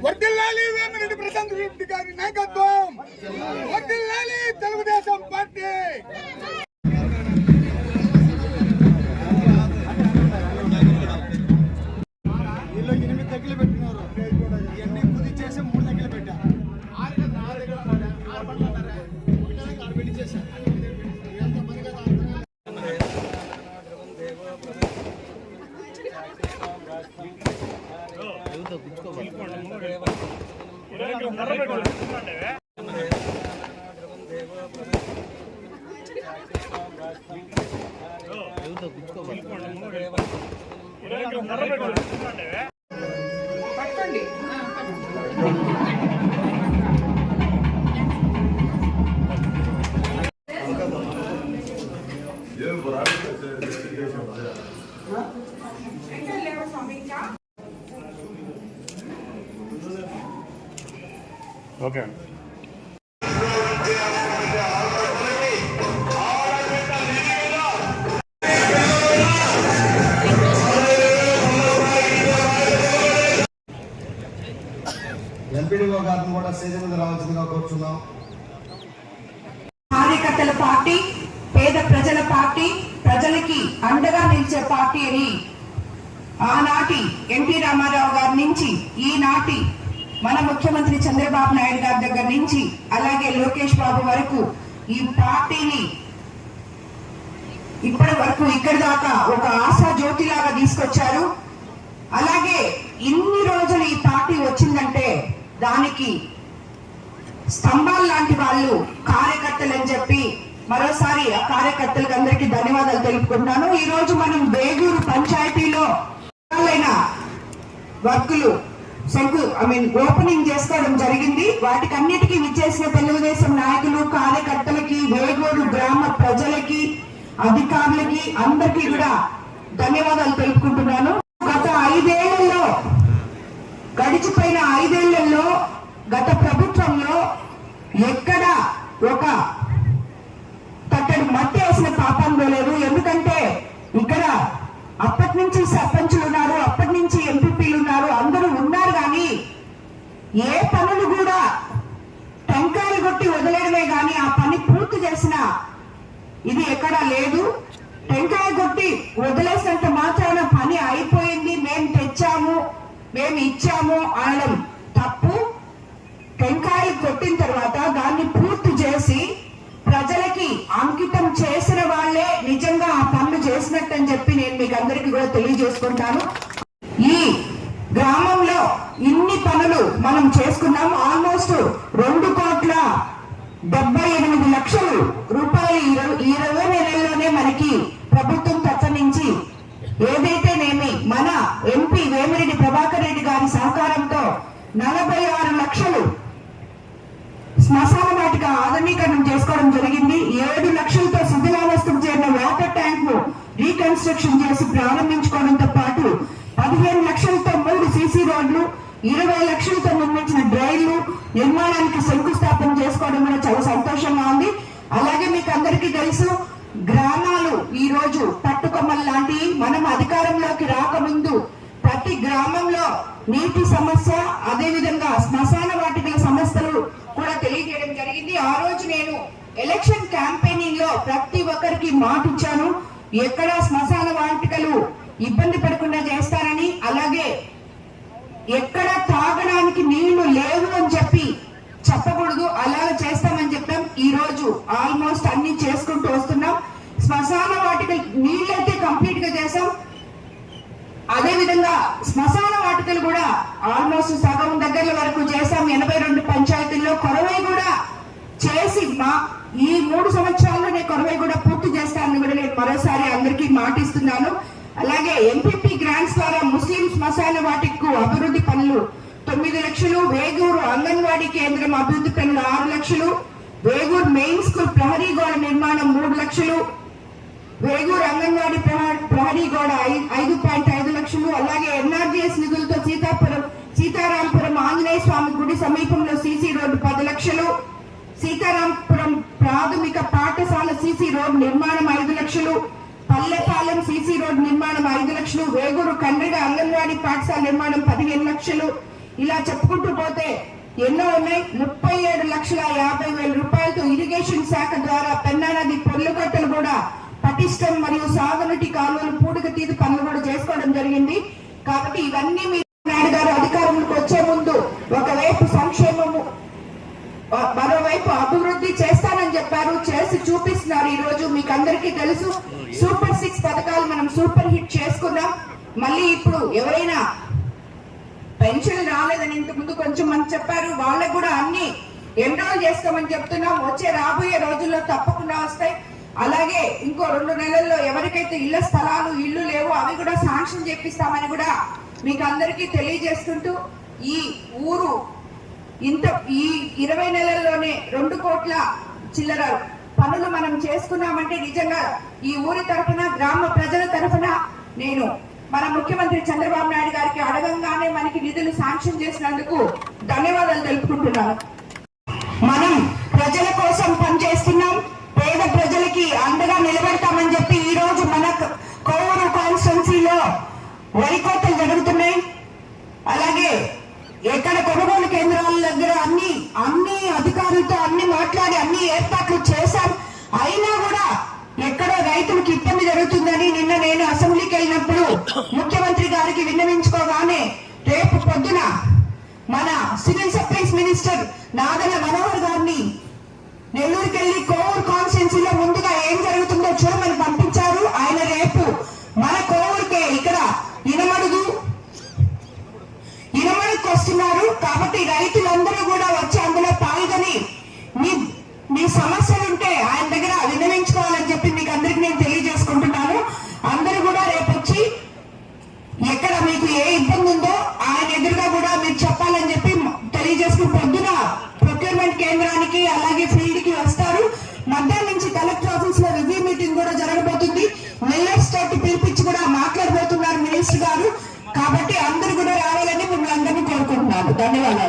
వర్ధిల్లాలి వేమిరెడ్డి ప్రశాంత్ రెడ్డి గారి నాయకత్వం, వర్ధిల్లాలి తెలుగుదేశం పార్టీ. వీళ్ళు 8 దగ్గర పెట్టినారు, ఇవన్నీ కుది చేసి 3 దగ్గర పెట్టారు. ఓకే ఎంపీడీఓ గారిని కూడా స్టేజ్ మీద రావాల్సిందిగా కోరుతున్నాం. కార్యకర్తల పార్టీ, పేద ప్రజల పార్టీ, ప్రజలకి అండగా నిలిచే పార్టీ అని ఆనాటి ఎన్టీ రామారావు గారి నుంచి ఈనాటి మన ముఖ్యమంత్రి చంద్రబాబు నాయుడు గారి దగ్గర నుంచి అలాగే లోకేష్ బాబు వరకు ఈ పార్టీని ఇప్పటి వరకు ఇక్కడి దాకా ఒక ఆశా జ్యోతిలాగా తీసుకొచ్చారు. అలాగే ఇన్ని రోజులు ఈ పార్టీ వచ్చిందంటే దానికి స్తంభాలు లాంటి వాళ్ళు కార్యకర్తలు అని చెప్పి మరోసారి ఆ కార్యకర్తలకు అందరికీ ధన్యవాదాలు తెలుపుకుంటున్నాను. ఈ రోజు మనం వేగూరు పంచాయతీలో వర్కులు ఓపెనింగ్ చేసుకోవడం జరిగింది. వాటికి అన్నిటికీ విచ్చేసిన తెలుగుదేశం నాయకులు, కార్యకర్తలకి, వేగూరు గ్రామ ప్రజలకి, అధికారులకి అందరికీ కూడా ధన్యవాదాలు తెలుపుకుంటున్నాను. గడిచిపోయిన 5 ఏళ్లలో గత ప్రభుత్వంలో ఎక్కడ ఒక తట్టడి మట్టి వేసిన పాపం లేదు. ఎందుకంటే ఇక్కడ అప్పటి నుంచి సర్పంచులు ఉన్నారు, అప్పటి నుంచి ఎంపీపీలు ఉన్నారు, అందరూ ఉన్నారు. కానీ ఏ పనులు కూడా టెంకాయలు కొట్టి వదిలేయడమే కానీ ఆ పని పూర్తి చేసిన ఇది ఎక్కడా లేదు. టెంకాయ కొట్టి వదిలేసినంత మాత్రాన పని అయిపోయింది, మేము తెచ్చాము, మేము ఇచ్చాము అనడం తప్పు. టెంకాయలు కొట్టిన తర్వాత దాన్ని పూర్తి చేసి ప్రజలకి అంకితం చేసిన వాళ్లే నిజంగా ఆ పనులు చేసినట్టు అని చెప్పి నేను మీకు అందరికీ కూడా తెలియజేసుకుంటాను. ఈ గ్రామంలో ఇన్ని పనులు మనం చేసుకున్నాము. ఆల్మోస్ట్ 2,78,00,000 రూపాయలు 20 నెలల్లోనే మనకి ప్రభుత్వం తరఫు నుంచి ఏదైతేనేమి మన ఎంపీ వేమిరెడ్డి ప్రభాకర్ రెడ్డి గారి సహకారంతో 46 లక్షలు శ్మశాన వాటిక ఆధునీకరణం చేసుకోవడం జరిగింది. 7 లక్షలతో శిథిలావస్థకు చేరిన వాటర్ ట్యాంక్ ను రీకన్స్ట్రక్షన్ చేసి ప్రారంభించుకోవడంతో పాటు 15 లక్షలతో 3 సీసీ రోడ్లు, 20 లక్షలతో నిర్మించిన డ్రైన్లు నిర్మాణానికి శంకుస్థాపన చేసుకోవడం కూడా చాలా సంతోషంగా ఉంది. అలాగే మీకు అందరికీ తెలుసు, గ్రామాలు ఈ రోజు పట్టుకొమ్మలు లాంటి. మనం అధికారంలోకి రాకముందు ప్రతి గ్రామంలో నీటి సమస్య, అదే విధంగా శ్మశాన వాటికల సమస్యలు కూడా తెలియజేయడం జరిగింది. ఆ రోజు నేను ఎలక్షన్ క్యాంపెయినింగ్ లో ప్రతి ఒక్కరికి మాట ఇచ్చాను, ఎక్కడ శ్మశాన వాటికలు ఇబ్బంది పడకుండా చేస్తారని, అలాగే ఎక్కడ తాగడానికి నీళ్లు లేవు అని చెప్పకూడదు, అలా చేస్తామని చెప్పాం. ఈ రోజు ఆల్మోస్ట్ అన్ని చేసుకుంటూ వస్తున్నాం. శ్మశాన వాటికలు నీళ్ళైతే కంప్లీట్ గా చేసాం, అదే విధంగా శ్మశాన వాటికలు కూడా ఆల్మోస్ట్ సగం దగ్గర వరకు చేసాం. 82 పంచాయతీల్లో కొరవై కూడా చేసి ఈ 3 సంవత్సరాల్లోనే కొరవై కూడా పూర్తి చేస్తానని కూడా నేను మరోసారి అందరికీ మాటిస్తున్నాను. అలాగే ఎంపీపీ గ్రాంట్స్ ద్వారా ముస్లిం శ్మశాన వాటికు అభివృద్ధి పనులు 9 లక్షలు, వేగూరు అంగన్వాడీ కేంద్రం అభివృద్ధి పనులు 6 లక్షలు, వేగూరు మెయిన్ స్కూల్ ప్రహరీ గోడ నిర్మాణం 3 లక్షలు, వేగూరు అంగన్వాడీ ప్రహరీ గోడ 5.5 లక్షలు, అలాగే ఎన్ఆర్జీఎస్ నిధులతో సీతారాంపురం ఆంజనేయ స్వామి గుడి సమీపంలో సీసీ రోడ్డు 10 లక్షలు, సీతారాంపురం ప్రాథమిక పాఠశాల సీసీ రోడ్ నిర్మాణం 5 లక్షలు, పల్లెపాలెం సీసీ రోడ్ నిర్మాణం 5 లక్షలు, వేగూరు కండ్రిగ అంగన్వాడీ పాఠశాల నిర్మాణం 15 లక్షలు. ఇలా చెప్పుకుంటూ పోతే ఎన్నో ఉన్నాయి. 37,50,000 రూపాయలతో ఇరిగేషన్ శాఖ ద్వారా పెన్నా నది పొర్లుకట్టలు కూడా పటిష్టం మరియు సాగునీటి కాలువలు పూడిక తీరు పనులు కూడా చేసుకోవడం జరిగింది. కాబట్టి ఇవన్నీ మీరు నాయుడు గారు అధికారంలోకి వచ్చే ముందు ఒకవైపు సంక్షేమము, మరోవైపు అభివృద్ధి చేస్తానని చెప్పారు, చేసి చూపిస్తున్నారు. ఈ రోజు మీకు అందరికీ తెలుసు, సూపర్ 6 పథకాలు మనం సూపర్ హిట్ చేసుకున్నాం. మళ్ళీ ఇప్పుడు ఎవరైనా పెన్షన్ రాలేదని ఇంతకు ముందు కొంచెం మంది చెప్పారు, వాళ్ళకు కూడా అన్ని ఎన్రోల్ చేసుకోమని చెప్తున్నాం. వచ్చే రాబోయే రోజుల్లో తప్పకుండా వస్తాయి. అలాగే ఇంకో 2 నెలల్లో ఎవరికైతే ఇళ్ల స్థలాలు ఇళ్లు లేవో అవి కూడా శాంక్షన్ చేపిస్తామని కూడా మీకు అందరికీ తెలియజేస్తుంటూ, ఈ ఊరు ఈ 20 నెలల్లోనే 2 కోట్ల చిల్లర పనులు మనం చేసుకున్నామంటే నిజంగా ఈ ఊరి తరఫున, గ్రామ ప్రజల తరఫున నేను మన ముఖ్యమంత్రి చంద్రబాబు నాయుడు గారికి అడగంగానే మనకి నిధులు శాంక్షన్ చేసినందుకు ధన్యవాదాలు తెలుపుకుంటున్నాను. మనం ప్రజల కోసం పనిచేస్తున్నాం, పేద ప్రజలకి అండగా నిలబెడతామని చెప్పి ఈ రోజు మన కోవూరు కాన్స్టిట్యున్సీలో వరి కోతలు జరుగుతున్నాయి. అలాగే ఎక్కడ కొనుగోలు కేంద్రాల దగ్గర అన్ని అధికారులతో అన్ని మాట్లాడి అన్ని ఏర్పాట్లు చేశాం. అయినా కూడా ఎక్కడో రైతులకు ఇబ్బంది జరుగుతుందని నిన్న నేను అసెంబ్లీకి వెళ్ళినప్పుడు ముఖ్యమంత్రి గారికి విన్నవించుకోగానే రేపు పొద్దున మన civil supplies minister Nadella Manohar గారిని నెల్లూరుకి వెళ్లి కోవూరు కాన్స్టిట్యున్సీలో ముందుగా ఏం జరుగుతుందో చూడమని పంపించారు. ఆయన రేపు మన కోవూరుకే ఇక్కడ ఇనమడుగు వస్తున్నారు. కాబట్టి రైతులందరూ కూడా వచ్చి అందులో పాల్గొని మీ సమస్యలుంటే ఆయన దగ్గర విన్నవించుకోవాలని చెప్పి మీకు అందరికి నేను తెలియజేసుకుంటున్నాను. అందరూ కూడా రేపు వచ్చి ఎక్కడ మీకు ఏ ఇబ్బంది ఉందో ఆయన ఎదురుగా కూడా మీరు చెప్పాలని చెప్పి తెలియజేసుకుని పొద్దున ప్రొక్యూర్మెంట్ కేంద్రానికి అలాగే ఫీల్డ్ కి వస్తారు. మధ్యాహ్నం నుంచి కలెక్టర్ ఆఫీస్ లో రివ్యూ మీటింగ్ కూడా జరగబోతుంది. మిల్లర్స్ తోటి పిలిపించి కూడా మాట్లాడబోతున్నారు మినిస్టర్ గారు. కాబట్టి అందరూ కూడా రావాలని మిమ్మల్ని అందరినీ కోరుకుంటున్నాను. ధన్యవాదాలు.